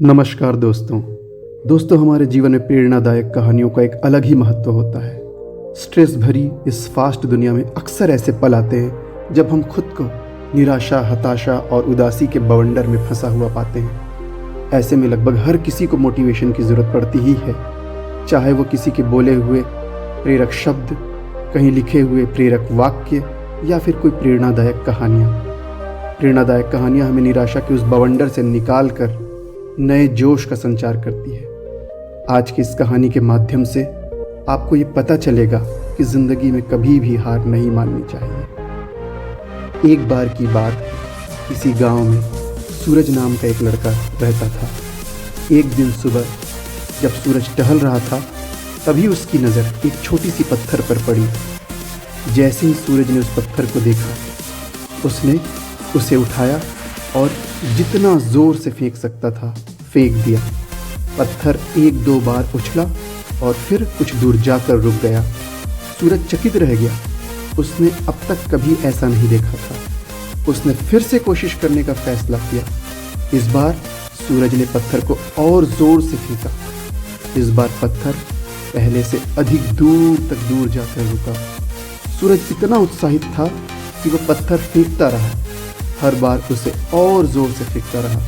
नमस्कार दोस्तों हमारे जीवन में प्रेरणादायक कहानियों का एक अलग ही महत्व होता है। स्ट्रेस भरी इस फास्ट दुनिया में अक्सर ऐसे पल आते हैं जब हम खुद को निराशा, हताशा और उदासी के बवंडर में फंसा हुआ पाते हैं। ऐसे में लगभग हर किसी को मोटिवेशन की ज़रूरत पड़ती ही है, चाहे वो किसी के बोले हुए प्रेरक शब्द, कहीं लिखे हुए प्रेरक वाक्य या फिर कोई प्रेरणादायक कहानियाँ हमें निराशा के उस बवंडर से निकाल कर नए जोश का संचार करती है। आज की इस कहानी के माध्यम से आपको ये पता चलेगा कि ज़िंदगी में कभी भी हार नहीं माननी चाहिए। एक बार की बात है, किसी गांव में सूरज नाम का एक लड़का रहता था। एक दिन सुबह जब सूरज टहल रहा था, तभी उसकी नज़र एक छोटी सी पत्थर पर पड़ी। जैसे ही सूरज ने उस पत्थर को देखा, उसने उसे उठाया और जितना जोर से फेंक सकता था फेंक दिया। पत्थर एक दो बार उछला और फिर कुछ दूर जाकर रुक गया। सूरज चकित रह गया, उसने अब तक कभी ऐसा नहीं देखा था। उसने फिर से कोशिश करने का फैसला किया। इस बार सूरज ने पत्थर को और जोर से फेंका। इस बार पत्थर पहले से अधिक दूर जाकर रुका। सूरज इतना उत्साहित था कि वह पत्थर फेंकता रहा। हर बार उसे और जोर से फेंकता रहा।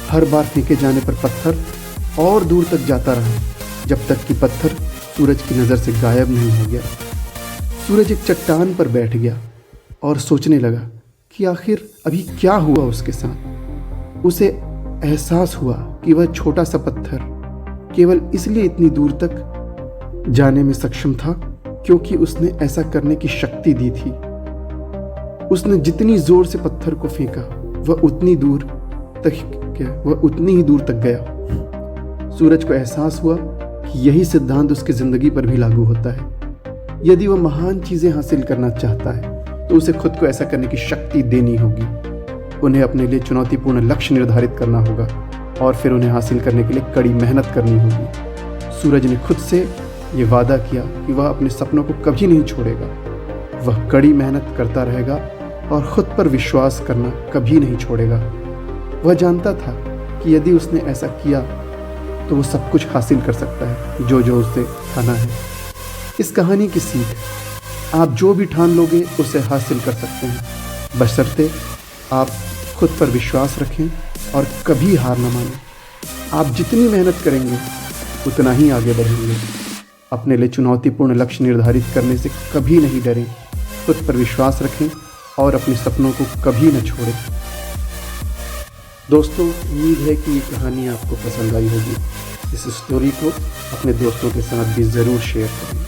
हर बार फेंके जाने पर पत्थर और दूर तक जाता रहा, जब तक कि पत्थर सूरज की नज़र से गायब नहीं हो गया। सूरज एक चट्टान पर बैठ गया और सोचने लगा कि आखिर अभी क्या हुआ उसके साथ। उसे एहसास हुआ कि वह छोटा सा पत्थर केवल इसलिए इतनी दूर तक जाने में सक्षम था क्योंकि उसने ऐसा करने की शक्ति दी थी। उसने जितनी जोर से पत्थर को फेंका, वह उतनी ही दूर तक गया। सूरज को एहसास हुआ कि यही सिद्धांत उसकी ज़िंदगी पर भी लागू होता है। यदि वह महान चीज़ें हासिल करना चाहता है तो उसे खुद को ऐसा करने की शक्ति देनी होगी। उन्हें अपने लिए चुनौतीपूर्ण लक्ष्य निर्धारित करना होगा और फिर उन्हें हासिल करने के लिए कड़ी मेहनत करनी होगी। सूरज ने खुद से ये वादा किया कि वह अपने सपनों को कभी नहीं छोड़ेगा। वह कड़ी मेहनत करता रहेगा और खुद पर विश्वास करना कभी नहीं छोड़ेगा। वह जानता था कि यदि उसने ऐसा किया तो वो सब कुछ हासिल कर सकता है जो उसे ठाना है। इस कहानी की सीख, आप जो भी ठान लोगे उसे हासिल कर सकते हैं, बशर्ते आप खुद पर विश्वास रखें और कभी हार न मानें। आप जितनी मेहनत करेंगे उतना ही आगे बढ़ेंगे। अपने लिए चुनौतीपूर्ण लक्ष्य निर्धारित करने से कभी नहीं डरें। खुद पर विश्वास रखें और अपने सपनों को कभी न छोड़ें। दोस्तों, उम्मीद है कि ये कहानी आपको पसंद आई होगी। इस स्टोरी को अपने दोस्तों के साथ भी ज़रूर शेयर करें।